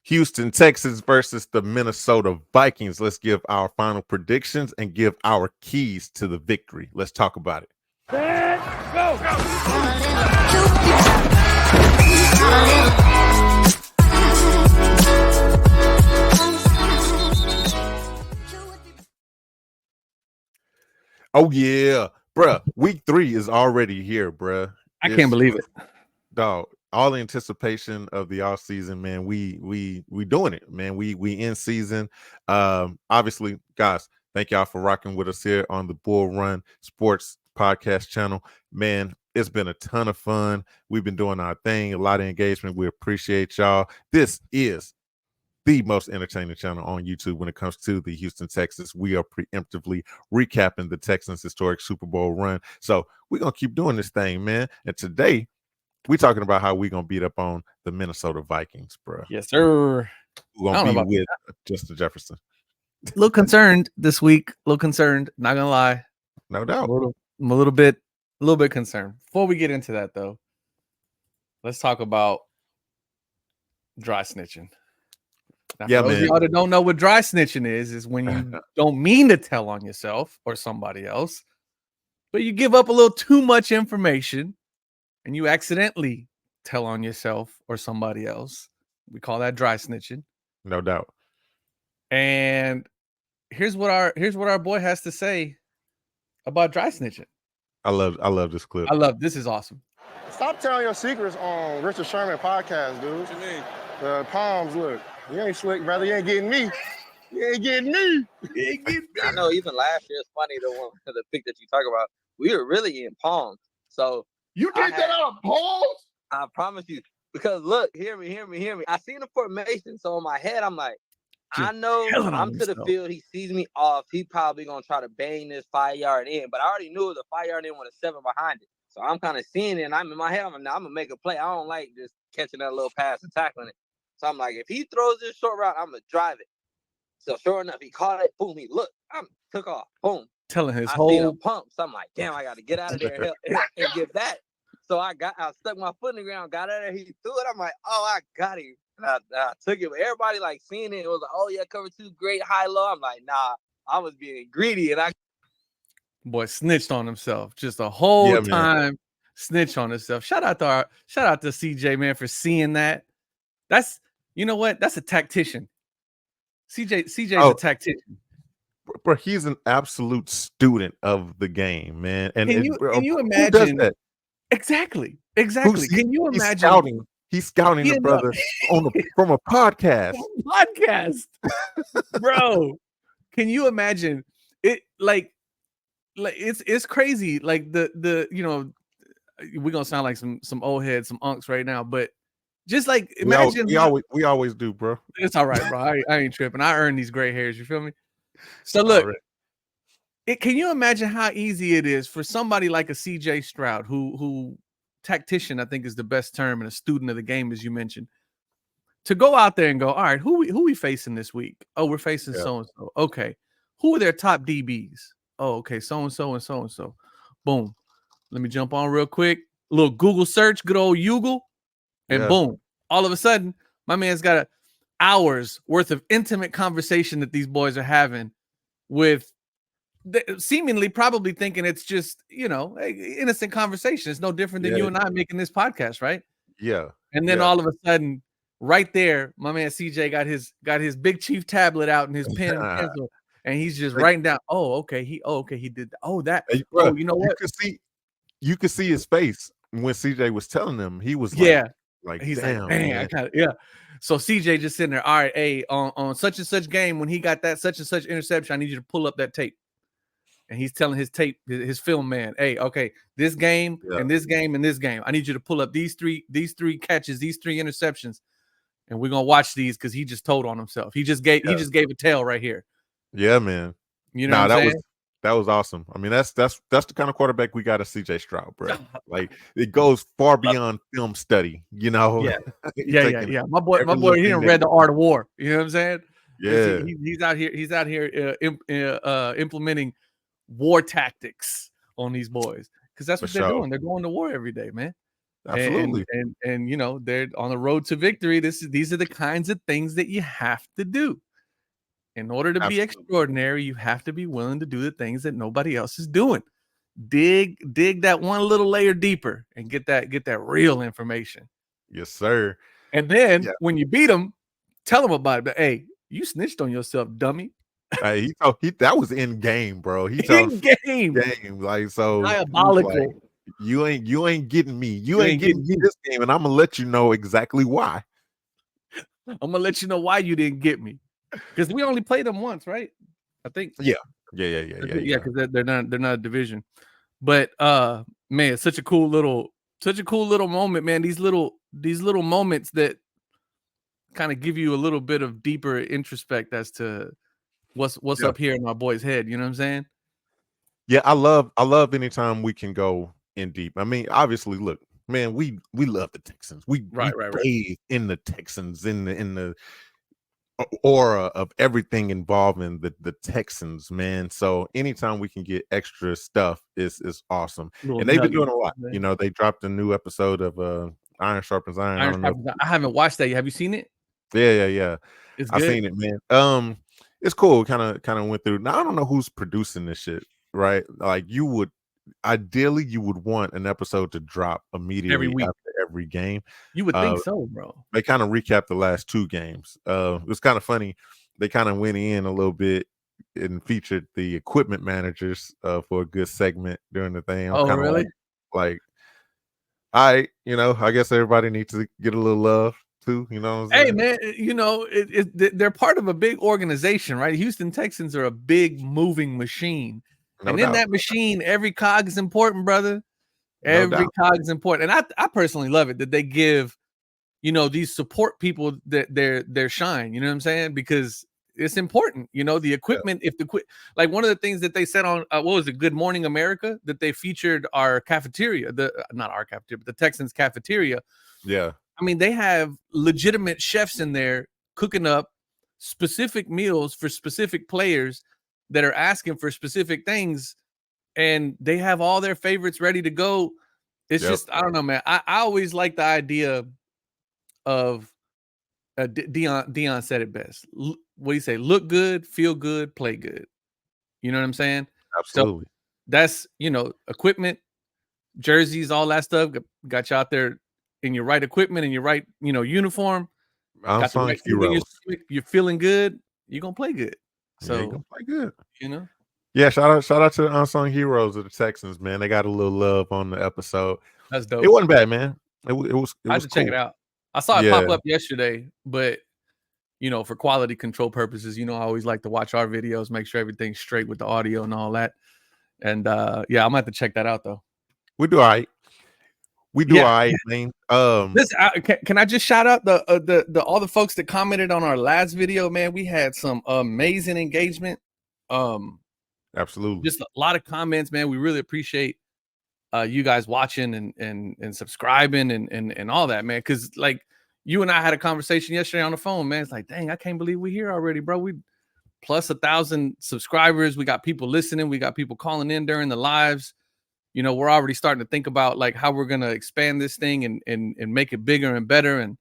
Houston Texans versus the Minnesota Vikings. Let's give our final predictions and give our keys to the victory. Let's talk about it. Let's go. Oh yeah, bruh. Week 3 is already here, bruh. I can't believe it, dog. All the anticipation of the off season, man. We doing it, man. We in season. Obviously, guys, thank y'all for rocking with us here on the Bull Run Sports Podcast channel, man. It's been a ton of fun. We've been doing our thing, a lot of engagement. We appreciate y'all. This is the most entertaining channel on YouTube when it comes to the Houston Texans. We are preemptively recapping the Texans' historic Super Bowl run. So we're going to keep doing this thing, man. And today, we're talking about how we're going to beat up on the Minnesota Vikings, bro. Yes, sir. We're going to be with Justin Jefferson. A little concerned this week. A little concerned. Not going to lie. No doubt. I'm a little bit concerned. Before we get into that, though, let's talk about dry snitching. Now, yeah, for those man. of y'all that don't know what dry snitching is when you don't mean to tell on yourself or somebody else, but you give up a little too much information and you accidentally tell on yourself or somebody else. We call that dry snitching. No doubt. And here's what our boy has to say about dry snitching. I love this clip. This is awesome. Stop telling your secrets on Richard Sherman podcast, dude. What you mean? The palms look. You ain't slick, brother. You ain't getting me. You ain't getting me. You ain't getting me. I know even last year, it's funny, the pick that you talk about, we were really in palms. So you did that out of palms? I promise you. Because look, hear me. I seen the formation, so in my head, I'm like, I know I'm to the field. He sees me off. He probably gonna try to bang this 5-yard in, but I already knew it was a 5-yard in with a 7 behind it. So I'm kind of seeing it, and I'm in my head. I'm gonna make a play. I don't like just catching that little pass and tackling it. So I'm like, if he throws this short route, I'm gonna drive it. So sure enough, he caught it. Boom, he looked. I took off. Boom. Telling his I whole see the pump. So I'm like, damn, I got to get out of there and get that. So I stuck my foot in the ground, got out of there. He threw it. I'm like, oh, I got him. And I took it. But everybody like seeing it. It was like, oh yeah, cover 2, great, high, low. I'm like, nah, I was being greedy, and boy snitched on himself just the whole time. Snitch on himself. Shout out to CJ, man, for seeing that. That's, you know what? That's a tactician. CJ's a tactician. Bro, he's an absolute student of the game, man. And can you imagine? Who does that? Exactly. Can you imagine? He's scouting the brother from a podcast. Bro. Can you imagine it? Like it's crazy. Like the you know, we're gonna sound like some old heads, some unks right now, but just like imagine we always do, bro. It's all right, bro. I ain't tripping. I earn these gray hairs, you feel me? So look, can you imagine how easy it is for somebody like a CJ Stroud, who tactician, I think is the best term, and a student of the game, as you mentioned, to go out there and go, all right, who we facing this week? Oh, we're facing so-and-so. Okay. Who are their top DBs? Oh, okay, so-and-so and so-and-so. Boom. Let me jump on real quick. A little Google search, good old Google, and boom. All of a sudden, my man's got hours worth of intimate conversation that these boys are having with seemingly probably thinking it's just, you know, innocent conversation. It's no different than you and I making this podcast, right? Yeah. And then all of a sudden, right there, my man CJ got his Big Chief tablet out and his pen and pencil, and he's just writing down. Oh, okay, he did that. Oh, that. Hey, bro, you know what? You could see his face when CJ was telling them. He was like he's damn, like, man, I kind of So CJ just sitting there. All right, hey, on such and such game when he got that such and such interception, I need you to pull up that tape. And he's telling his his film man, hey, okay, this game and this game and this game, I need you to pull up these three catches, these 3 interceptions, and we're gonna watch these because he just told on himself. He just gave a tail right here. Yeah, man. You know, that was awesome. I mean, that's the kind of quarterback we got at CJ Stroud, bro. Like it goes far beyond film study, you know. Yeah. My boy, he didn't read The Art of War. You know what I'm saying? Yeah. He's out here implementing war tactics on these boys because that's what they're doing. They're going to war every day, man. Absolutely. And you know, they're on the road to victory. These are the kinds of things that you have to do. In order to be extraordinary, you have to be willing to do the things that nobody else is doing. Dig that one little layer deeper and get that real information. Yes, sir. And then when you beat them, tell them about it. But hey, you snitched on yourself, dummy. Hey, that was in game, bro. He told In game. like, so Diabolical. like, you ain't getting me. You ain't getting me this game, and I'm gonna let you know exactly why. I'm gonna let you know why you didn't get me. Because we only played them once, right? I think. Yeah. Because they're not a division. But man, such a cool little moment, man. These little moments that kind of give you a little bit of deeper introspect as to what's up here in my boy's head. You know what I'm saying? Yeah, I love anytime we can go in deep. I mean, obviously, look, man, we love the Texans. We bathe in the Texans, in the aura of everything involving the Texans, man. So anytime we can get extra stuff is awesome. And they've been doing a lot. Man. You know, they dropped a new episode of Iron Sharpens Iron. I haven't watched that yet. Have you seen it? Yeah. It's good. I've seen it, man. It's cool. Kind of went through. Now I don't know who's producing this shit, right? Like you would want an episode to drop immediately after every game. You would think so, bro. They kind of recapped the last two games. It was kind of funny. They kind of went in a little bit and featured the equipment managers for a good segment during the thing. I'm really? Like, all right, you know, I guess everybody needs to get a little love too. You know what I'm saying? Hey, man, you know, they're part of a big organization, right? Houston Texans are a big moving machine. In that machine, every cog is important, brother. Every cog is important. And I personally love it that they give, you know, these support people that their shine. You know what I'm saying? Because it's important. You know, the equipment, like one of the things that they said on, what was it, Good Morning America, that they featured our cafeteria, not our cafeteria, but the Texans cafeteria. Yeah. I mean, they have legitimate chefs in there cooking up specific meals for specific players that are asking for specific things, and they have all their favorites ready to go. It's just, I don't know, man. I always like the idea of Dion said it best. What do you say? Look good, feel good, play good. You know what I'm saying? Absolutely. So that's, you know, equipment, jerseys, all that stuff. Got you out there in your right equipment and your right, you know, uniform. Got the right you're feeling good. You're gonna play good. So you're gonna play good. You know. Yeah, shout out to the unsung heroes of the Texans, man. They got a little love on the episode. That's dope. It wasn't bad, man. It was I had to check it out. I saw it pop up yesterday, but you know, for quality control purposes, you know, I always like to watch our videos, make sure everything's straight with the audio and all that. And yeah, I'm gonna have to check that out though. We do all right. We do all right, man. Listen, can I just shout out the all the folks that commented on our last video, man? We had some amazing engagement. Absolutely. Just a lot of comments, man. We really appreciate you guys watching and subscribing and all that, man. Because like you and I had a conversation yesterday on the phone, man. It's like, dang, I can't believe we're here already, bro. We plus 1,000 subscribers. We got people listening. We got people calling in during the lives. You know, we're already starting to think about like how we're gonna expand this thing and make it bigger and better. And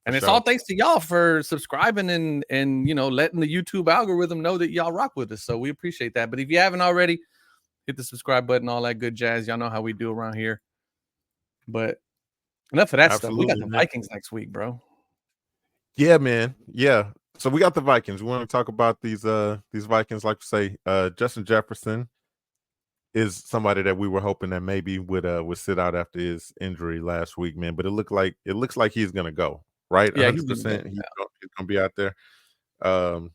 it's all thanks to y'all for subscribing and you know, letting the YouTube algorithm know that y'all rock with us. So we appreciate that. But if you haven't already, hit the subscribe button, all that good jazz. Y'all know how we do around here. But enough of that stuff. We got the Vikings next week, bro. Yeah, man. Yeah. So we got the Vikings. We want to talk about these Vikings, like you say. Justin Jefferson is somebody that we were hoping that maybe would sit out after his injury last week, man. But it looks like he's gonna go, right? Yeah, 100%. He's gonna be out there. I'm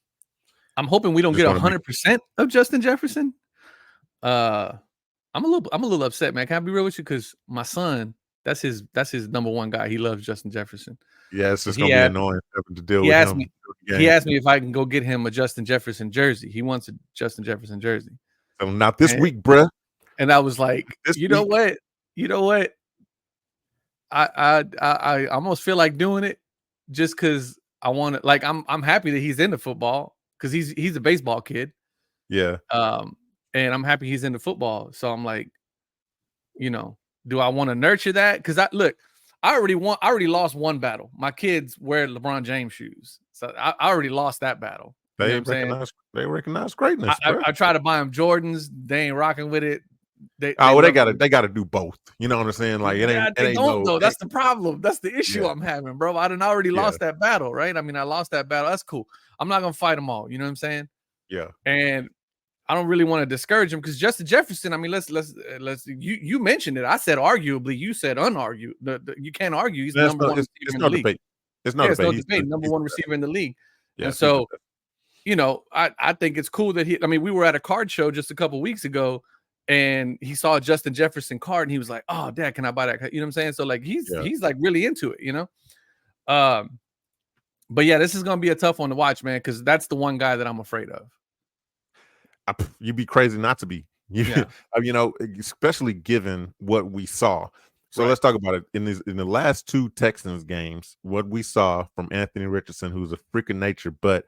hoping we don't get 100% of Justin Jefferson. I'm a little upset, man. Can I be real with you? Because my son, that's his number one guy. He loves Justin Jefferson. Yeah, it's just gonna be annoying having to deal with him. He asked me if I can go get him a Justin Jefferson jersey. He wants a Justin Jefferson jersey. So not this week, bruh. And I was like, you know what? I almost feel like doing it just because I want to. Like, I'm happy that he's into football because he's a baseball kid. Yeah. And I'm happy he's into football. So I'm like, you know, do I want to nurture that? Because look, I already lost one battle. My kids wear LeBron James shoes, so I already lost that battle. You know what I'm saying? They recognize greatness, bro. I try to buy them Jordans. They ain't rocking with it. They gotta do both. You know what I'm saying? Like they don't though. That's the problem. That's the issue Yeah. I'm having, bro. I done already lost that battle, right? I mean, I lost that battle. That's cool. I'm not gonna fight them all. You know what I'm saying? Yeah. And I don't really want to discourage him because Justin Jefferson. I mean, let's you mentioned it. I said arguably. You said unargued. You can't argue. He's the number one receiver in the league. It's no debate. Number one receiver in the league. Yeah, and so, you know, I think it's cool that I mean, we were at a card show just a couple weeks ago, and he saw a Justin Jefferson card, and he was like, "Oh, Dad, can I buy that?" You know what I'm saying? So like, he's like really into it, you know. But yeah, this is gonna be a tough one to watch, man, because that's the one guy that I'm afraid of. You'd be crazy not to be. You know, especially given what we saw. So let's talk about it. In the last 2 Texans games, what we saw from Anthony Richardson, who's a freak of nature, but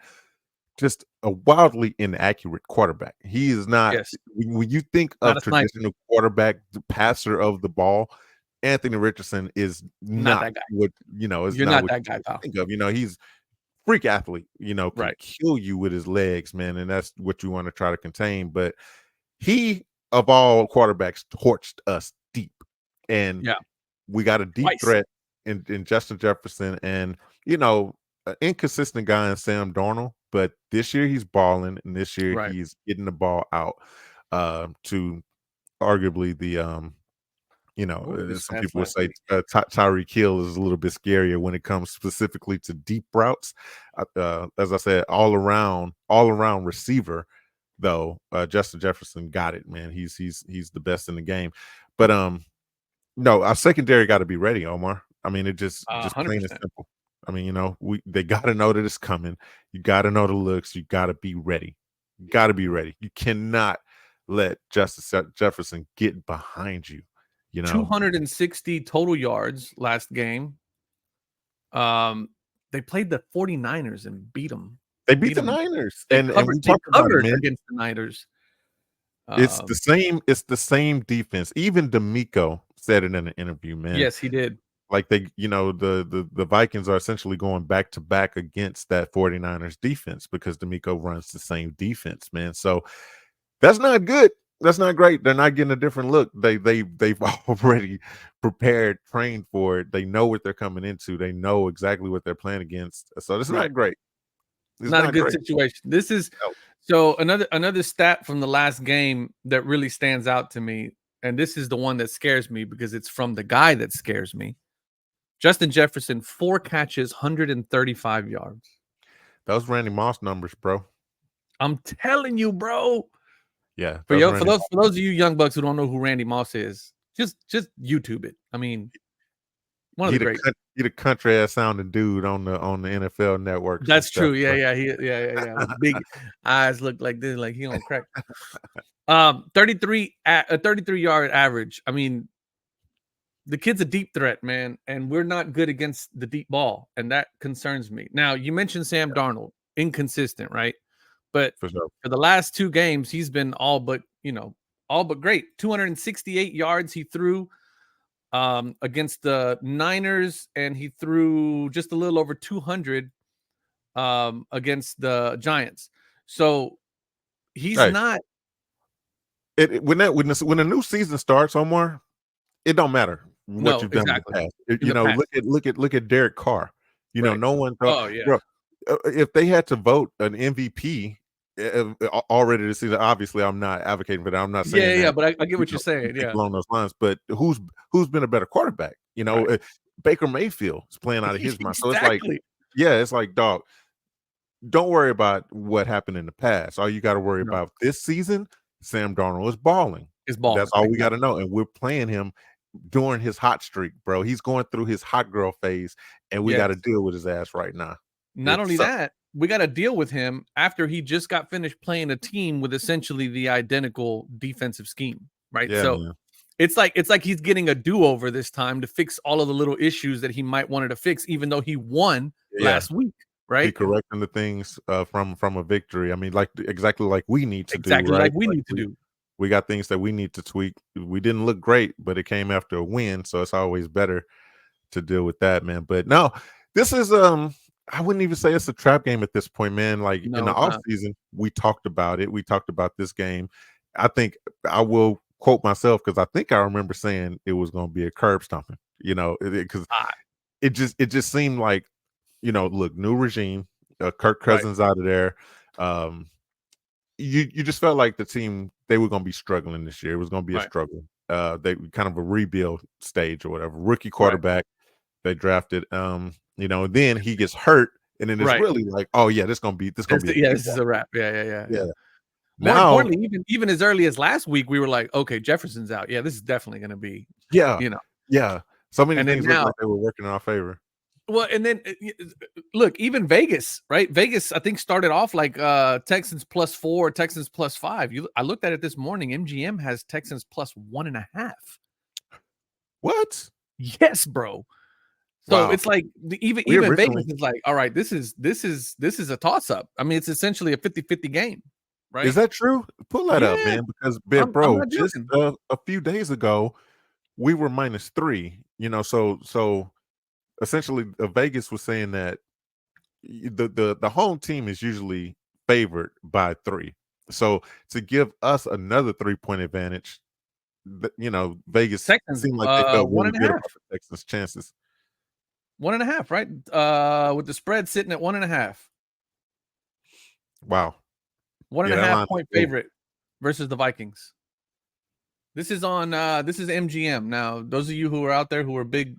just a wildly inaccurate quarterback. He is not. Yes. When you think of traditional quarterback, the passer of the ball, Anthony Richardson is not that guy. What you know is You're not that what guy, pal. Think of. You know, he's freak athlete. You know, can kill you with his legs, man, and that's what you want to try to contain. But he, of all quarterbacks, torched us deep, and we got a deep threat in Justin Jefferson, and you know, an inconsistent guy in Sam Darnold. But this year he's balling, and this year he's getting the ball out to arguably the you know, some people would say Tyreek Hill is a little bit scarier when it comes specifically to deep routes. As I said, all around receiver, though. Justin Jefferson got it, man. He's the best in the game. But no, our secondary got to be ready, Omar. I mean, it just plain and simple. I mean, you know, they got to know that it's coming. You got to know the looks. You got to be ready. You got to be ready. You cannot let Justin Jefferson get behind you. You know, 260 total yards last game. They played the 49ers and beat them. They beat the Niners, and we talked about it, against the Niners. It's the same defense. Even D'Amico said it in an interview, man. Yes, he did. Like you know, the Vikings are essentially going back to back against that 49ers defense because D'Amico runs the same defense, man. So that's not good. That's not great. They're not getting a different look. They've already prepared, trained for it. They know what they're coming into. They know exactly what they're playing against. So it's not great. It's not a good situation. This is so another stat from the last game that really stands out to me, and this is the one that scares me because it's from the guy that scares me. Justin Jefferson, 4 catches, 135 yards. Those Randy Moss numbers, bro. I'm telling you, bro. Yeah. For those of you young bucks who don't know who Randy Moss is, just YouTube it. I mean, one of the great. He's a country ass sounding dude on the NFL network. That's true. Yeah. With big eyes look like this, like he on crack. 33 yard average. I mean, the kid's a deep threat, man, and we're not good against the deep ball, and that concerns me. Now, you mentioned Sam Darnold, inconsistent, right? But for the last 2 games, he's been all but great. 268 yards he threw against the Niners, and he threw just a little over 200 against the Giants. So he's not. When a new season starts, Omar, it don't matter what you've done in the past. Look at Derek Carr. You know, no one thought. Bro, if they had to vote an MVP already this season, obviously I'm not advocating for that. I'm not saying that, but I get what you're saying. Yeah, along those lines. But who's been a better quarterback? You know, Baker Mayfield is playing out of his mind. So it's like, dog, don't worry about what happened in the past. All you got to worry about this season, Sam Darnold is balling. That's all we got to know. And we're playing him during his hot streak, bro. He's going through his hot girl phase, and we got to deal with his ass right now. Not only that, we got to deal with him after he just got finished playing a team with essentially the identical defensive scheme, right? Yeah, so man. it's like he's getting a do-over this time to fix all of the little issues that he might wanted to fix, even though he won last week, right? He correcting the things from a victory. I mean, exactly like we need to do. Exactly right? like we need to do. We got things that we need to tweak. We didn't look great, but it came after a win, so it's always better to deal with that, man. But no, this is I wouldn't even say it's a trap game at this point, man. Like in No, the it's not. offseason, we talked about it. We talked about this game. I think I will quote myself because I think I remember saying it was going to be a curb stomping, because it just seemed like, look, new regime, Kirk Right. Cousins out of there. You just felt like the team, they were going to be struggling this year. It was going to be a Right. struggle. They kind of a rebuild stage or whatever. Rookie Right. quarterback they drafted. Then he gets hurt, and then it's Right. really like, oh yeah, this gonna be a This big is a wrap. Yeah. yeah. More Now, importantly, even as early as last week, we were like, okay, Jefferson's out. Yeah, this is definitely going to be, yeah, so many And then things look now, like they were working in our favor. well, and then look, even Vegas, right? Vegas, I think, started off like Texans +4, Texans +5. I looked at it this morning. MGM has Texans +1.5. What? Yes, bro. So Wow. it's like even Vegas is like, all right, this is a toss up. I mean, it's essentially a 50-50 game, right? Is that true? Pull that up, Yeah. man, because I'm not just joking. a few days ago we were -3. So essentially, Vegas was saying that the home team is usually favored by 3. So to give us another 3-point advantage, Vegas Texans, seemed like they felt really good 1.5. about the Texans' chances. 1.5, right? With the spread sitting at 1.5. Wow. 1.5 point favorite versus the Vikings. This is on this is MGM. Now, those of you who are out there who are big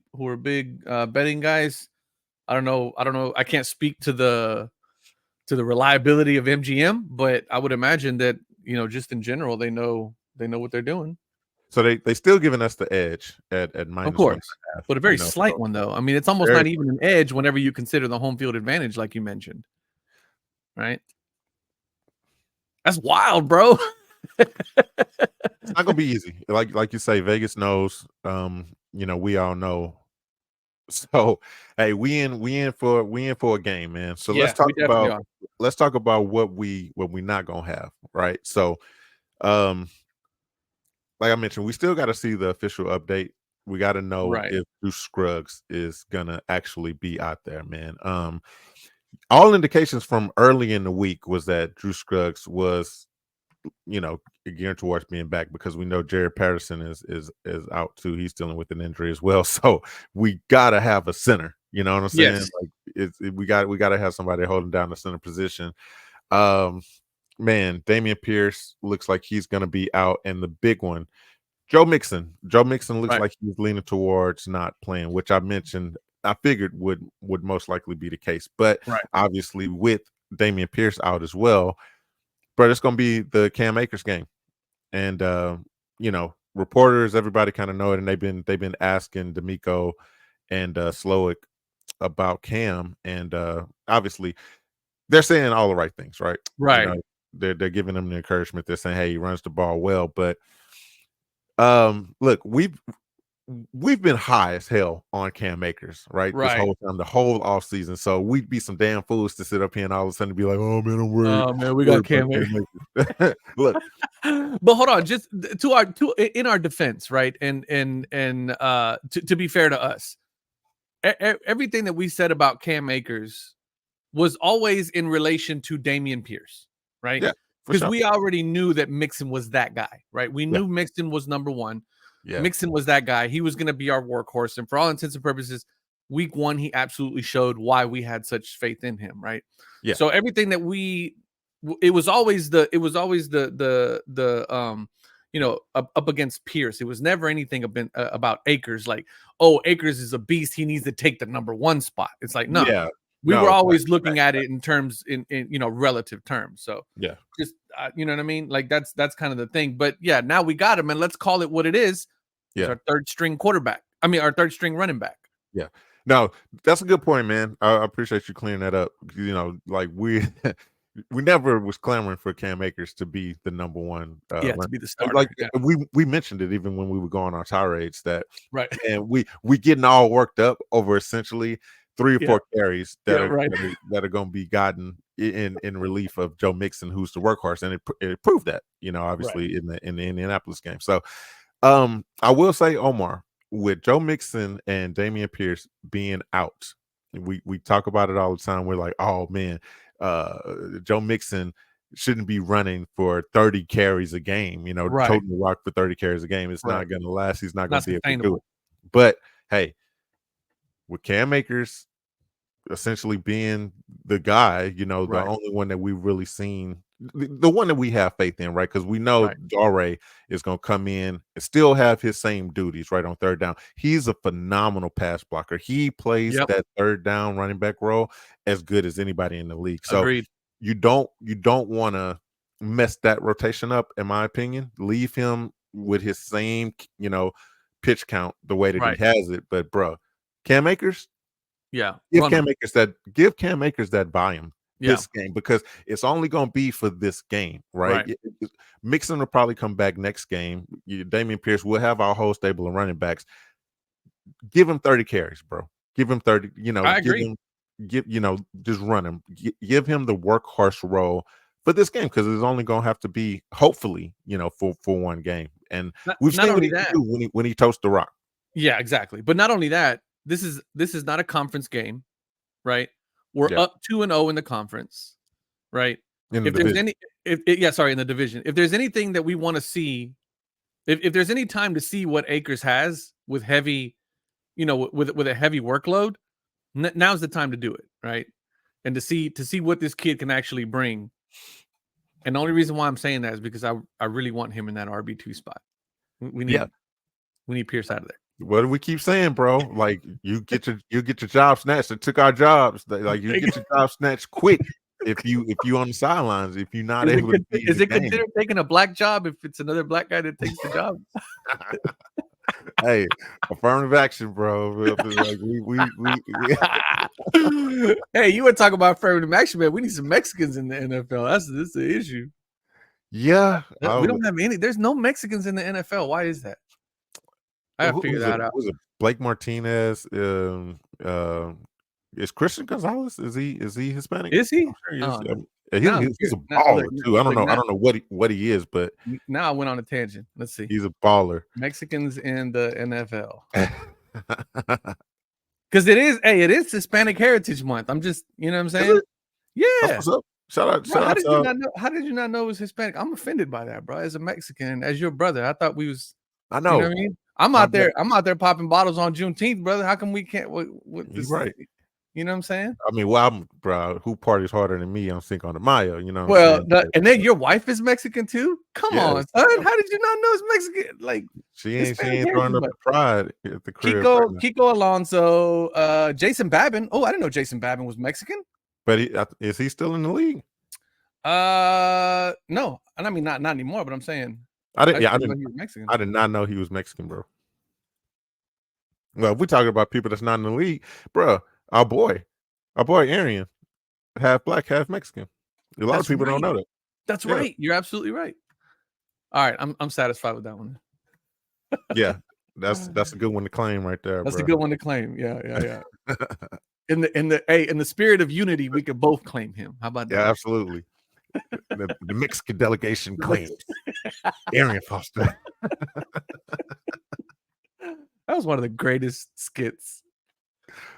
betting guys, I don't know. I can't speak to the reliability of MGM, but I would imagine that, just in general, they know what they're doing. So they still giving us the edge at -1.5. Of course, but a very slight one though. I mean, it's almost not even an edge whenever you consider the home field advantage, like you mentioned. Right? That's wild, bro. It's not gonna be easy. Like you say, Vegas knows. We all know. So hey, we in for a game, man. So Yeah, let's talk about what we not gonna have, right? So like I mentioned, we still got to see the official update. We got to know if Drew Scruggs is gonna actually be out there, man. All indications from early in the week was that Drew Scruggs was, gearing towards being back, because we know Jared Patterson is out too. He's dealing with an injury as well. So we gotta have a center. You know what I'm saying? Yes. Like we gotta have somebody holding down the center position. Man, Dameon Pierce looks like he's gonna be out, and the big one, Joe Mixon. Joe Mixon looks like he's leaning towards not playing, which I mentioned. I figured would most likely be the case, but obviously with Dameon Pierce out as well, but it's going to be the Cam Akers game, and reporters, everybody kind of know it, and they've been asking D'Amico and Slowick about Cam, and obviously they're saying all the right things, right? Right. They're giving him the encouragement. They're saying, hey, he runs the ball well, but look, we've been high as hell on Cam Akers, right? This whole time, the whole off season. So we'd be some damn fools to sit up here and all of a sudden be like, "Oh man, I'm worried." Oh man, we got Cam Akers. Look, but hold on, just in our defense, right? And to be fair to us, everything that we said about Cam Akers was always in relation to Dameon Pierce, right? Yeah, because we already knew that Mixon was that guy, right? We knew Mixon was number one. Yeah. Mixon was that guy. He was going to be our workhorse. And for all intents and purposes, week 1, he absolutely showed why we had such faith in him, right? Yeah. So everything that it was always up against Pierce. It was never anything about Akers. Like, oh, Akers is a beast. He needs to take the number 1 spot. It's like, no. Yeah. We were always looking at it in terms in relative terms. So yeah, just you know what I mean? Like that's kind of the thing. But yeah, now we got him, and let's call it what it is. Yeah, our third string quarterback. I mean, our third string running back. Yeah, no, that's a good point, man. I appreciate you clearing that up. Like we never was clamoring for Cam Akers to be the number 1. To be the starter. Like we mentioned it even when we were going on tirades that and we getting all worked up over essentially 3 or 4 carries that are going to be gotten in relief of Joe Mixon, who's the workhorse, and it proved that, obviously in the Indianapolis game. So I will say, Omar, with Joe Mixon and Dameon Pierce being out, we talk about it all the time. We're like, oh man, Joe Mixon shouldn't be running for 30 carries a game, Right. toting the rock for 30 carries a game. It's Right. not going to last. He's not going Not to be able to do sustainable. it. But hey, with Cam Akers essentially being the guy, the Right. only one that we've really seen, the one that we have faith in, right? Because we know Right. Dare is going to come in and still have his same duties, right, on third down. He's a phenomenal pass blocker. He plays Yep. that third down running back role as good as anybody in the league. So Agreed. you don't want to mess that rotation up, in my opinion. Leave him with his same, pitch count the way that Right. he has it. But bro, Cam Akers, Yeah. give Cam Akers that volume Yeah. this game, because it's only going to be for this game, right? Mixon will probably come back next game. Dameon Pierce will have our whole stable of running backs. Give him 30 carries, bro. Give him 30. I agree. Just run him. Give him the workhorse role for this game, because it's only going to have to be, hopefully, for one game. And we've seen what he can do when he toasts the rock. Yeah, exactly. But not only that, this is not a conference game, right? We're up 2-0 in the conference, right? In the division. In the division. If there's anything that we want to see, if there's any time to see what Akers has with heavy, with a heavy workload, now's the time to do it, right? And to see what this kid can actually bring. And the only reason why I'm saying that is because I really want him in that RB2 spot. We need Pierce out of there. What do we keep saying, bro? Like, you get your job snatched. It took our jobs. Like, you get your job snatched quick if you on the sidelines. If you're not able to be, is it considered taking a black job if it's another black guy that takes the job? Hey, affirmative action, bro. Like, Hey, you want to talk about affirmative action, man? We need some Mexicans in the NFL. That's the issue. Yeah, we don't have any. There's no Mexicans in the NFL. Why is that? I have to figure that out. Was it Blake Martinez? Is Christian Gonzalez? Is he Hispanic? Is he? Sure he's a baller too. I don't know what he is, but now I went on a tangent. Let's see. He's a baller. Mexicans in the NFL. Because it is Hispanic Heritage Month. I'm just, you know what I'm saying? Yeah. What's up? Shout out. How did you not know it was Hispanic? I'm offended by that, bro. As a Mexican, as your brother, I thought we was. I know. You know what I mean? I'm out there popping bottles on Juneteenth, brother. How come we can't? He's right. You know what I'm saying? I mean, bro, who parties harder than me on Cinco de Mayo? You know. Well, and then your wife is Mexican too. Come on, son. How did you not know it's Mexican? Like, she ain't throwing up the pride at the crib. Kiko Alonso, Jason Babin. Oh, I didn't know Jason Babin was Mexican. But is he still in the league? No, and I mean not anymore. But I'm saying I did not know he was Mexican, bro. Well, if we're talking about people that's not in the league, bro, our boy Arian, half black, half Mexican. A lot of people don't know that. That's right. You're absolutely right. All right, I'm satisfied with that one. Yeah, that's a good one to claim right there. That's a good one to claim. Yeah. In the spirit of unity, we could both claim him. How about that? Yeah, absolutely. The Mexican delegation claims Arian Foster. That was one of the greatest skits.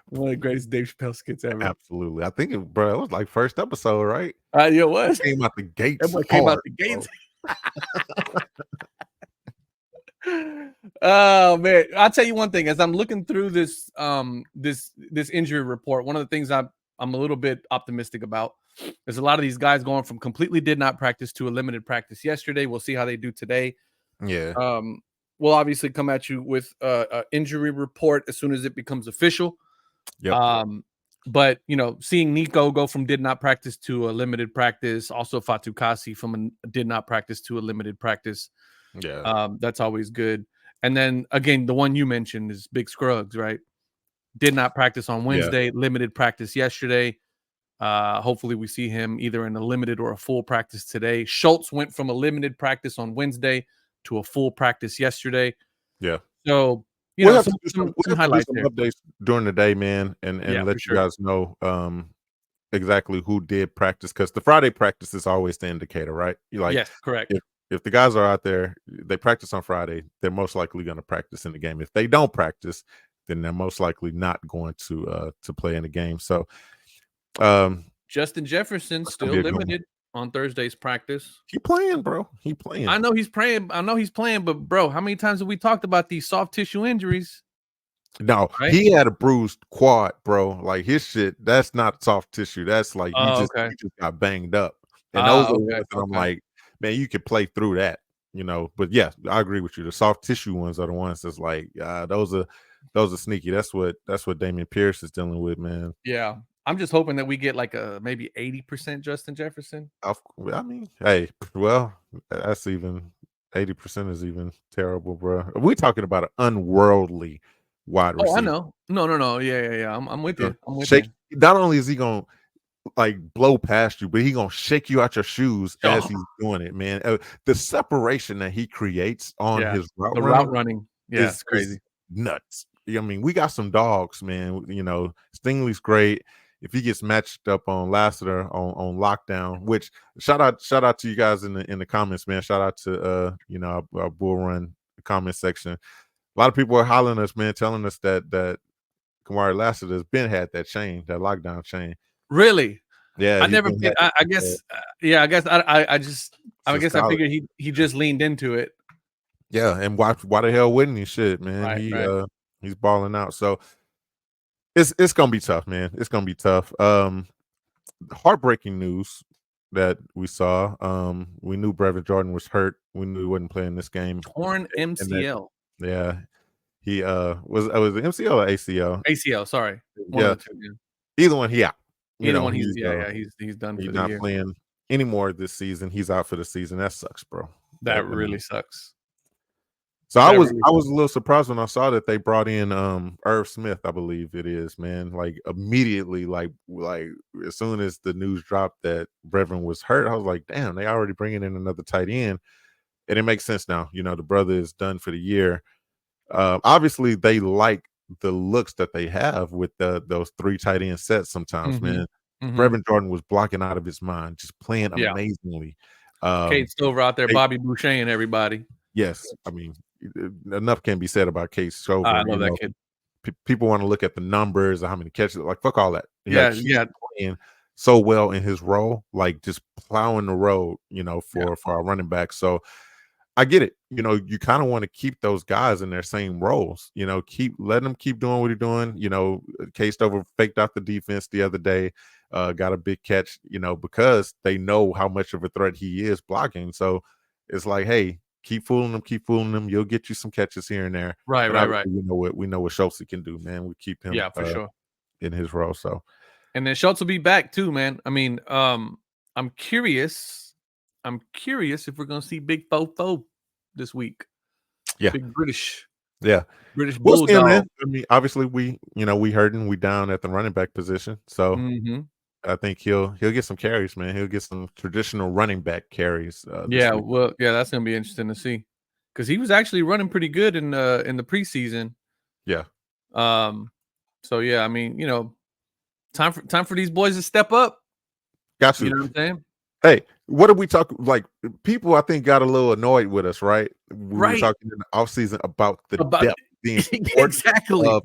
One of the greatest Dave Chappelle skits ever. Absolutely. I think it was like first episode, right? Yeah, it was. It came out the gates. Oh man, I'll tell you one thing. As I'm looking through this injury report, one of the things I'm a little bit optimistic about is a lot of these guys going from completely did not practice to a limited practice yesterday. We'll see how they do today. Yeah. We'll obviously come at you with an injury report as soon as it becomes official. Yep. But seeing Nico go from did not practice to a limited practice, also Fatou Kassi from a did not practice to a limited practice. Yeah. That's always good. And then again, the one you mentioned is Big Scruggs, right? Did not practice on Wednesday, limited practice yesterday. Hopefully we see him either in a limited or a full practice today. Schultz went from a limited practice on Wednesday to a full practice yesterday. Yeah. So we'll have some highlights updates during the day, man, and let you guys know exactly who did practice, because the Friday practice is always the indicator, right? Yes, correct. if the guys are out there, they practice on Friday, they're most likely going to practice in the game. If they don't practice, then they're most likely not going to play in the game. So, Justin Jefferson still limited on Thursday's practice. He playing, bro. He playing. I know he's playing. But bro, how many times have we talked about these soft tissue injuries? No, right? He had a bruised quad, bro. Like his shit, that's not soft tissue. That's like he just got banged up. And those are ones that I'm like, man, you could play through that, you know. But yeah, I agree with you. The soft tissue ones are the ones that's like, those are sneaky. That's what Dameon Pierce is dealing with, man. Yeah. I'm just hoping that we get like a maybe 80% Justin Jefferson. I mean, hey, well, that's even 80% is even terrible, bro. We're talking about an unworldly wide receiver. Oh, I know. No. Yeah. I'm with you. I'm with you. Not only is he gonna like blow past you, but he gonna shake you out your shoes as he's doing it, man. The separation that he creates on his route running, it's crazy, is nuts. I mean, we got some dogs, man. You know, Stingley's great. If he gets matched up on Lassiter on lockdown, which shout out to you guys in the comments, man. Shout out to our Bull Run comment section. A lot of people are hollering us, man, telling us that Kamari Lassiter has been had that chain, that lockdown chain. Really? Yeah, I never. I guess. Yeah, I guess. I I figured he just leaned into it. Yeah, and why the hell wouldn't he? Shit, man. Right. He's balling out. So it's gonna be tough, man. It's gonna be tough. Heartbreaking news that we saw. We knew Brevin Jordan was hurt. We knew he wasn't playing this game. Torn MCL. Yeah. He was it MCL or ACL? ACL, sorry. Either one, he out. Either one, he's done. He's not playing anymore this season. He's out for the season. That sucks, bro. That really sucks. So I was a little surprised when I saw that they brought in Irv Smith, I believe it is, man. Like immediately, like as soon as the news dropped that Brevin was hurt, I was like, damn, they already bringing in another tight end. And it makes sense now. You know, the brother is done for the year. Obviously, they like the looks that they have with those 3 tight end sets sometimes, man. Brevin Jordan was blocking out of his mind, just playing amazingly. Kate Stover out there, Bobby Boucher and everybody. Yes, I mean, enough can be said about Kate Stover. I love that kid. People want to look at the numbers or how many catches. Like, fuck all that. Yeah. Playing so well in his role, like just plowing the road, for our running back. So I get it. You kind of want to keep those guys in their same roles. Let them keep doing what he's doing. Kate Stover faked out the defense the other day, got a big catch. Because they know how much of a threat he is blocking. So it's like, hey, keep fooling them. You'll get you some catches here and there. Right. We know what Schultz can do, man. We keep him, for sure, in his role. So, and then Schultz will be back too, man. I mean, I'm curious if we're gonna see Big Fofo this week. Yeah, Big British. Yeah, British Bulldog. I mean, obviously we hurting. We down at the running back position, so. I think he'll get some carries, man. He'll get some traditional running back carries. That's gonna be interesting to see because he was actually running pretty good in the preseason. Yeah. So yeah, I mean, time for these boys to step up. Got you. You know what I'm saying? Hey, what did we talk like? People, I think, got a little annoyed with us, right? We were talking in the offseason about the depth, being exactly of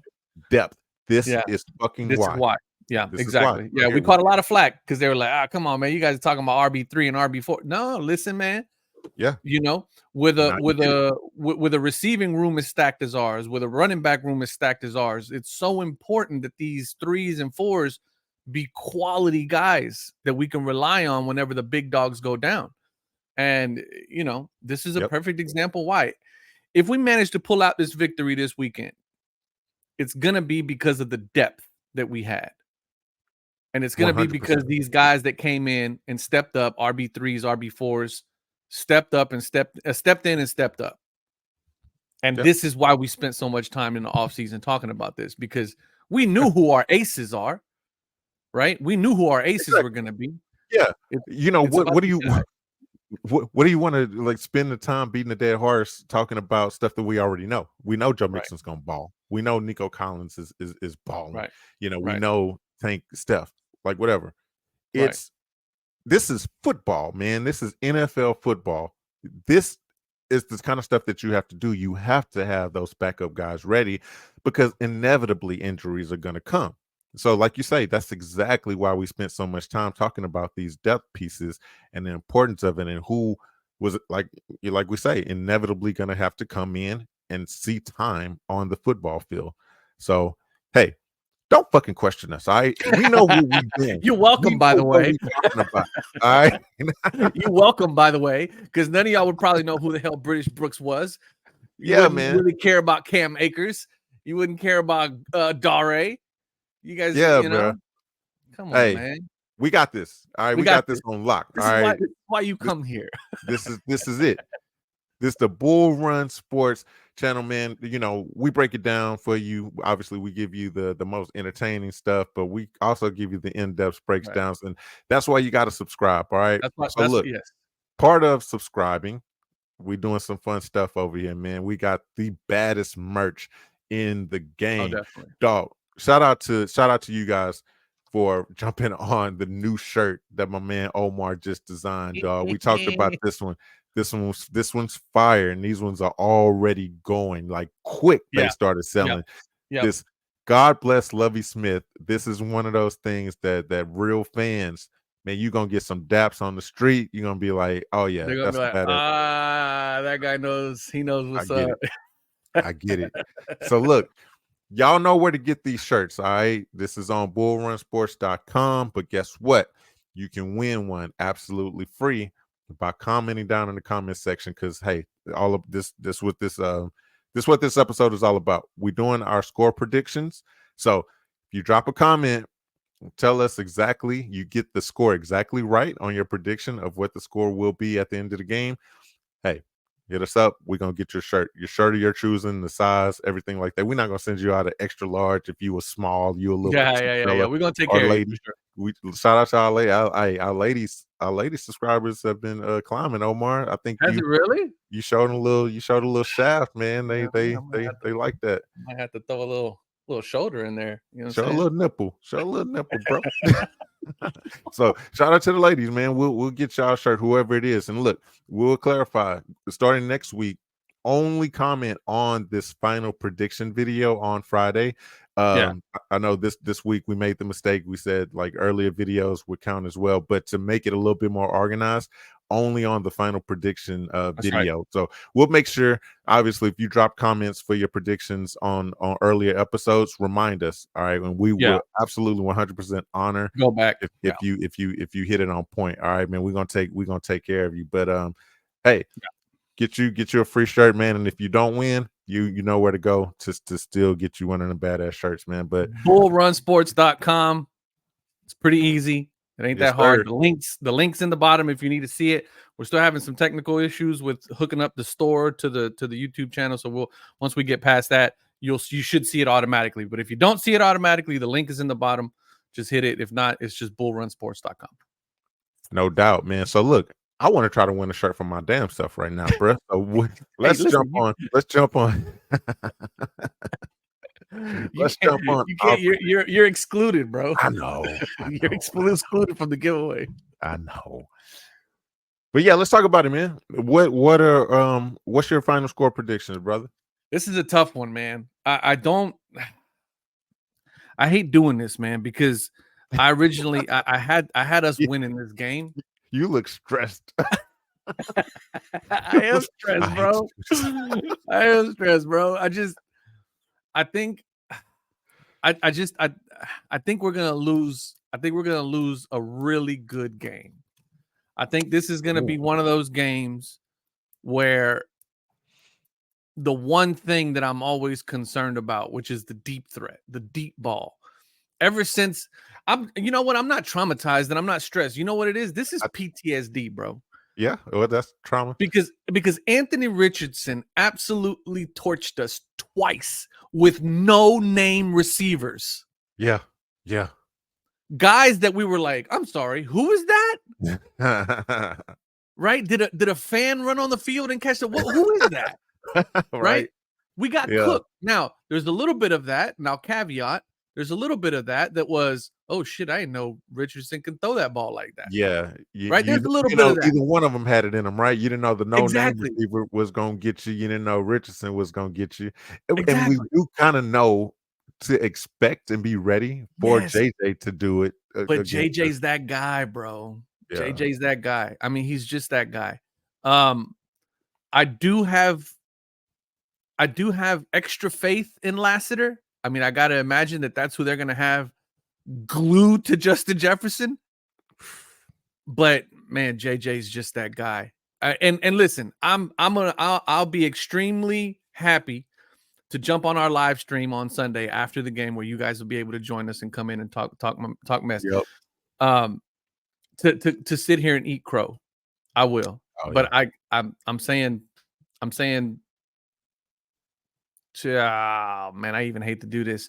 depth. This is fucking why. Yeah, exactly. Yeah, we caught a lot of flack because they were like, come on, man, you guys are talking about RB3 and RB4. No, listen, man. Yeah. With a receiving room as stacked as ours, with a running back room as stacked as ours, it's so important that these 3s and 4s be quality guys that we can rely on whenever the big dogs go down. And, this is a perfect example why. If we manage to pull out this victory this weekend, it's going to be because of the depth that we had. And it's going to be because these guys that came in and stepped up, RB3s, RB4s, stepped up and stepped in and stepped up. And this is why we spent so much time in the offseason talking about this, because we knew who our aces are, right? We knew who our aces were going to be. Yeah. What do you want to like spend the time beating a dead horse talking about stuff that we already know? We know Joe Mixon's going to ball. We know Nico Collins is balling. Right. We know Tank Steph. Like whatever. This is football, man. This is NFL football. this is the kind of stuff that you have to do. You have to have those backup guys ready because inevitably injuries are going to come. So, like you say, that's exactly why we spent so much time talking about these depth pieces and the importance of it, and who was, like we say, inevitably going to have to come in and see time on the football field. So, hey, don't fucking question us. All right, we know what we're doing. You're welcome, by the way. All right, you're welcome, by the way, because none of y'all would probably know who the hell British Brooks was. You wouldn't really care about Cam Akers. You wouldn't care about Dare. You guys, you know, come on, man. We got this. All right, we got this on lock. This all right, this is why you come here. This is it. This the Bull Run Sports channel, man. You know, we break it down for you. Obviously, we give you the most entertaining stuff, but we also give you the in-depth breakdowns, and that's why you got to subscribe. All right. Part of subscribing, we're doing some fun stuff over here, man. We got the baddest merch in the game. Dog. Shout out to you guys for jumping on the new shirt that my man Omar just designed. Dog. We talked about this one. This one's fire, and these ones are already going like quick. They started selling. This God bless Lovey Smith. This is one of those things that real fans, man, you're gonna get some daps on the street. You're gonna be like, oh yeah, they're gonna be like, that guy knows. He knows what's up. I get it. So look, y'all know where to get these shirts. All right, this is on bullrunsports.com. But guess what? You can win one absolutely free by commenting down in the comment section, because hey, all of this what this episode is all about. We're doing our score predictions. So if you drop a comment, tell us exactly, you get the score exactly right on your prediction of what the score will be at the end of the game. Hey, hit us up. We're gonna get your shirt of your choosing, the size, everything like that. We're not gonna send you out an extra large if you were small, you a little yeah. We're gonna take care of you. We shout out to our ladies. Our lady subscribers have been climbing. Omar, I think it really? You showed a little shaft, man. They like that. Might have to throw a little shoulder in there. You know, show a little nipple, bro. So shout out to the ladies, man. We'll get y'all a shirt, whoever it is. And look, we'll clarify starting next week. Only comment on this final prediction video on Friday. I know this week we made the mistake. We said like earlier videos would count as well, but to make it a little bit more organized, only on the final prediction video. Right. So we'll make sure, obviously, if you drop comments for your predictions on earlier episodes, remind us. All right, and we will absolutely 100% honor. Go back if you hit it on point. All right, man, we're gonna take care of you. But hey, get you a free shirt, man. And if you don't win, you know where to go to still get you one of the badass shirts, man. But bullrunsports.com, it's pretty easy. It ain't that hard. The links in the bottom if you need to see it. We're still having some technical issues with hooking up the store to the YouTube channel. So once we get past that, you should see it automatically. But if you don't see it automatically, the link is in the bottom. Just hit it. If not, it's just bullrunsports.com. No doubt, man. So look, I want to try to win a shirt for my damn self right now, bro. So let's jump on. Let's jump on. Let's jump on. You're excluded, bro. I know. You're excluded from the giveaway. I know. But yeah, let's talk about it, man. What's your final score predictions, brother? This is a tough one, man. I hate doing this, man, because I originally I had us winning this game. You look stressed. I am stressed, bro. I am stressed, bro. I think we're gonna lose. I think we're gonna lose a really good game. I think this is gonna be one of those games where the one thing that I'm always concerned about, which is the deep threat, the deep ball. Ever since you know what? I'm not traumatized and I'm not stressed. You know what it is? This is PTSD, bro. Yeah, well, that's trauma. Because Anthony Richardson absolutely torched us twice with no name receivers. Yeah. Guys that we were like, I'm sorry, who is that? Right? Did a fan run on the field and catch the who is that? Right? We got cooked. Now, there's a little bit of that. Now, caveat, there's a little bit of that was, oh shit, I didn't know Richardson can throw that ball like that. Yeah, right. There's a little bit of that. Either one of them had it in them, right? You didn't know the no-name Exactly. receiver was gonna get you. You didn't know Richardson was gonna get you, and Exactly. we do kind of know to expect and be ready for Yes. JJ to do it. But JJ's that guy, bro. Yeah. JJ's that guy. I mean, he's just that guy. I do have extra faith in Lassiter. I mean, I got to imagine that that's who they're going to have glued to Justin Jefferson. But man, JJ's just that guy. And listen, I'll be extremely happy to jump on our live stream on Sunday after the game, where you guys will be able to join us and come in and talk mess. Yep. To sit here and eat crow, I will. But yeah. I'm saying, man, I even hate to do this.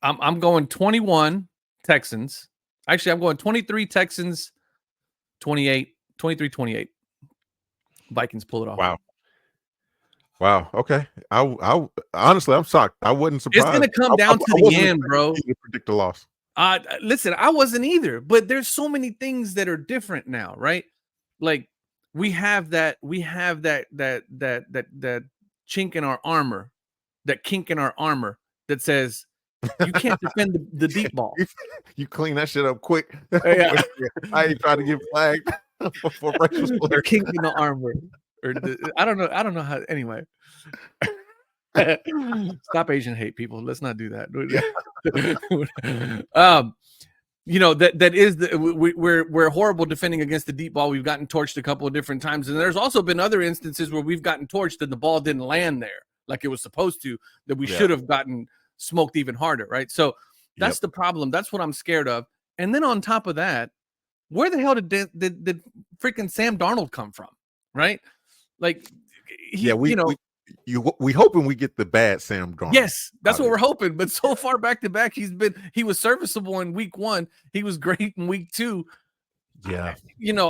I'm going 21 Texans. Actually, I'm going 23 Texans, 23-28. Vikings pull it off. Wow. Okay. I honestly, I'm shocked. I wasn't surprised. It's going to come down to the end, bro. To predict the loss. Listen, I wasn't either, but there's so many things that are different now, right? Like we have that chink in our armor, that kink in our armor that says you can't defend the deep ball. You clean that shit up quick. Yeah. I ain't trying to get flagged for racial slur. Kink in the armor, or I don't know how. Anyway. Stop Asian hate, people. Let's not do that. You know, that is we're horrible defending against the deep ball. We've gotten torched a couple of different times, and there's also been other instances where we've gotten torched and the ball didn't land there like it was supposed to, that we should have gotten smoked even harder, right? So that's the problem. That's what I'm scared of. And then on top of that, where the hell did freaking Sam Darnold come from, right? Like, we hoping we get the bad Sam Darnold. Yes, that's what we're hoping. But so far back to back, he was serviceable in week 1. He was great in week 2. Yeah,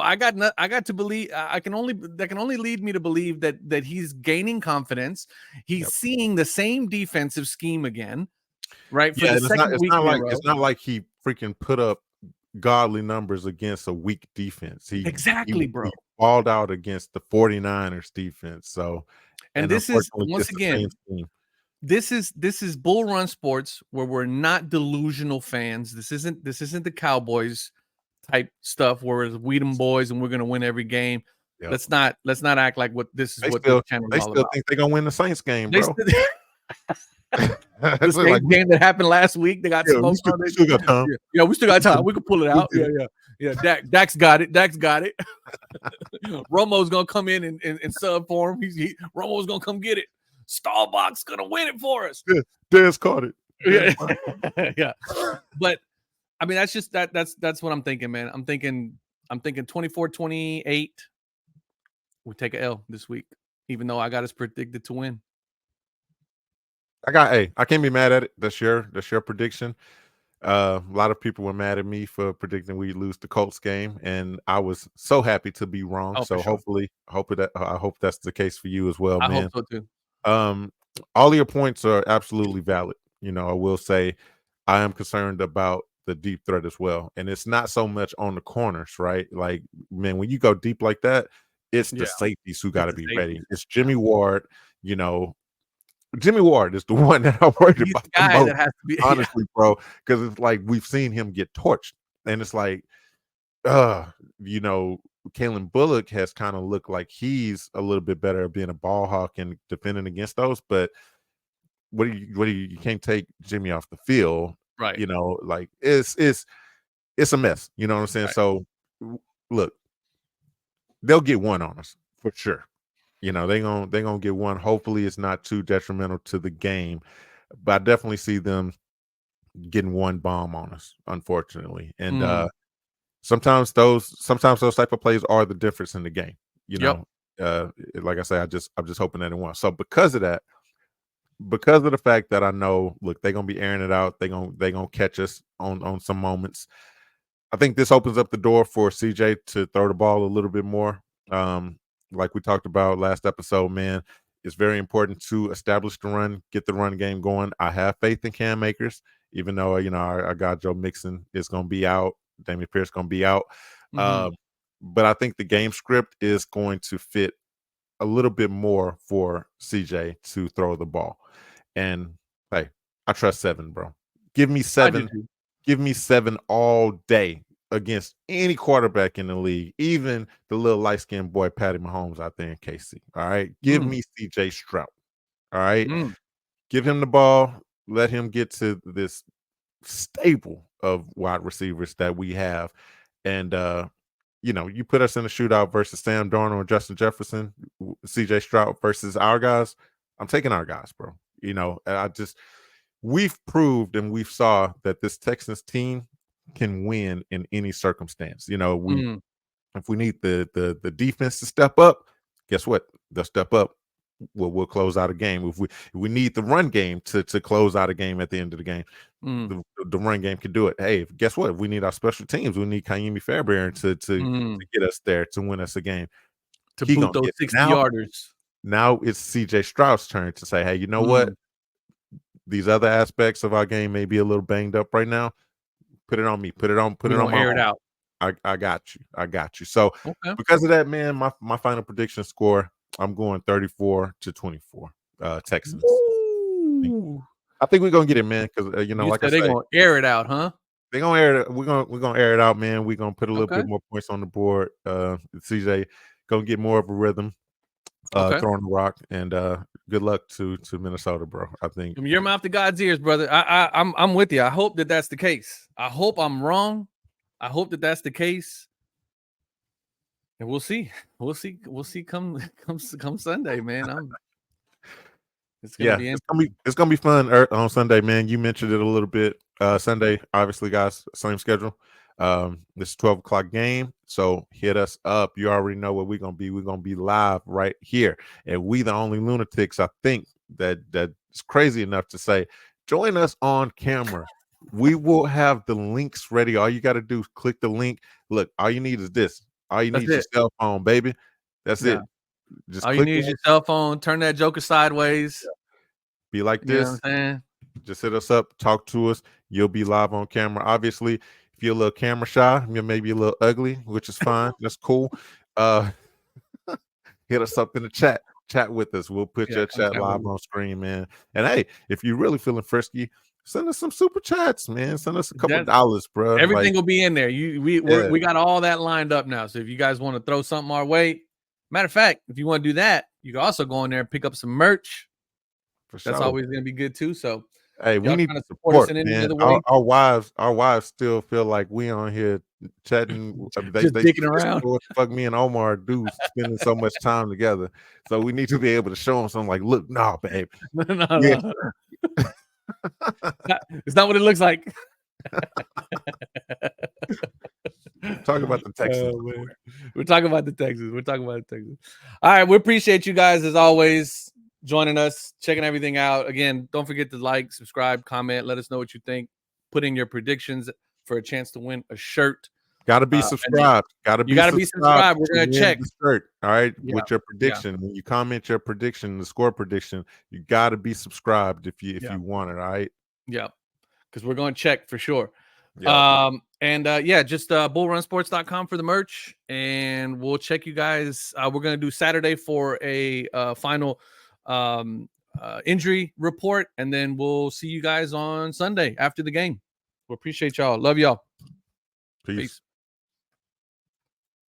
I got to believe. That can only lead me to believe that he's gaining confidence. He's seeing the same defensive scheme again, right? For the second week it's not like he freaking put up godly numbers against a weak defense. He balled out against the 49ers defense. So. And this is once again, this is bull run sports where we're not delusional fans. This isn't the Cowboys type stuff where it's we them boys and we're gonna win every game. Yep. Let's not act like what this is. The channel is all about. They still think they're gonna win the Saints game, bro. The Saints game that happened last week, they got smoked. We still got time. Yeah, we still got time. We can pull it out. Yeah. Dak's got it. Romo's gonna come in and sub for him. Romo's gonna come get it. Staubach's gonna win it for us. Dez caught it. Yeah. But I mean, that's just that's what I'm thinking, man. I'm thinking 24-28. We take a L this week, even though I got us predicted to win. I can't be mad at it. That's your prediction. A lot of people were mad at me for predicting we lose the Colts game, and I was so happy to be wrong. So hopefully, I hope that's the case for you as well, man. I hope so too. All your points are absolutely valid. I will say I am concerned about the deep threat as well, and it's not so much on the corners, right? Like, man, when you go deep like that, it's the safeties who got to be ready. It's Jimmy Ward. Jimmy Ward is the one that I'm worried about the most, that has to be, honestly, bro, because it's like we've seen him get torched, and it's like, Kalen Bullock has kind of looked like he's a little bit better at being a ball hawk and defending against those, but you can't take Jimmy off the field, right? Like it's a mess. You know what I'm saying? Right. So look, they'll get one on us for sure. They're gonna get one. Hopefully it's not too detrimental to the game, but I definitely see them getting one bomb on us, unfortunately. And sometimes those type of plays are the difference in the game. Like I say, I'm just hoping that it won't. So because of the fact that I know, look, they're gonna be airing it out, they're gonna catch us on some moments. I think this opens up the door for CJ to throw the ball a little bit more. Like we talked about last episode, man, it's very important to establish the run, get the run game going. I have faith in Cam Akers. even though our guy Joe Mixon is going to be out, Damian Pierce going to be out. But I think the game script is going to fit a little bit more for CJ to throw the ball. And hey, I trust 7, bro. Give me 7. Give me 7 all day against any quarterback in the league, even the little light-skinned boy Patty Mahomes out there in KC. All right. Give me CJ Stroud. All right. Give him the ball. Let him get to this stable of wide receivers that we have. And you put us in a shootout versus Sam Darnold or Justin Jefferson, CJ Stroud versus our guys. I'm taking our guys, bro. We've proved and we've saw that this Texans team can win in any circumstance. If we need the defense to step up, guess what? They'll step up. We'll close out a game. If we need the run game to close out a game at the end of the game, the run game can do it. Hey, guess what? If we need our special teams, we need Ka'imi Fairbairn to get us there to win us a game. To boot those 60-yarders. Now it's CJ Stroud's turn to say, hey, you know what? These other aspects of our game may be a little banged up right now. Put it on me. Put it on my air it out. I got you. So because of that, man, my final prediction score, I'm going 34-24. Texans. I think we're gonna get it, man. Because like I said, they're gonna air it out, huh? They're gonna air it. We're gonna air it out, man. We're gonna put a little bit more points on the board. CJ gonna get more of a rhythm. Throwing the rock, and good luck to Minnesota, bro. I think from your mouth to God's ears, brother. I'm with you. I hope that that's the case. I hope I'm wrong. I hope that that's the case. And we'll see. Come Sunday, man. It's gonna be fun on Sunday, man. You mentioned it a little bit. Sunday, obviously, guys, same schedule. This is 12 o'clock game, so hit us up. You already know where we're gonna be. We're gonna be live right here, and we the only lunatics, I think, that's crazy enough to say, join us on camera. We will have the links ready. All you got to do is click the link. Look, all you need is this. All you need is your cell phone, baby. That's it. Just all you need is your cell phone. Turn that joker sideways. Be like this. You know what I'm saying? Just hit us up. Talk to us. You'll be live on camera. Obviously, if you're a little camera shy, you're maybe a little ugly, which is fine. That's cool. Hit us up in the chat. Chat with us. We'll put your chat live on screen, man. And hey, if you're really feeling frisky, send us some super chats, man. Send us a couple of dollars, bro. Everything will be in there. We got all that lined up now. So if you guys want to throw something our way, matter of fact, if you want to do that, you can also go in there and pick up some merch. For sure. That's always going to be good too. So hey, we need to support us in any other way. Our wives still feel like we on here chatting, they dicking around. Fuck me and Omar do spending so much time together. So we need to be able to show them something like, look, no, babe. No. It's not what it looks like. Talk about the Texans. We're talking about the Texans. All right, we appreciate you guys as always joining us, checking everything out. Again, don't forget to like, subscribe, comment. Let us know what you think. Put in your predictions for a chance to win a shirt. Got to be subscribed. You got to be subscribed. We're gonna check the shirt. All right, with your prediction. When you comment your prediction, the score prediction, you got to be subscribed if you want it. All right. Yeah, because we're going to check for sure. Yeah. Just bullrunsports.com for the merch, and we'll check you guys. We're going to do Saturday for a final injury report, and then we'll see you guys on Sunday after the game. We appreciate y'all. Love y'all. Peace.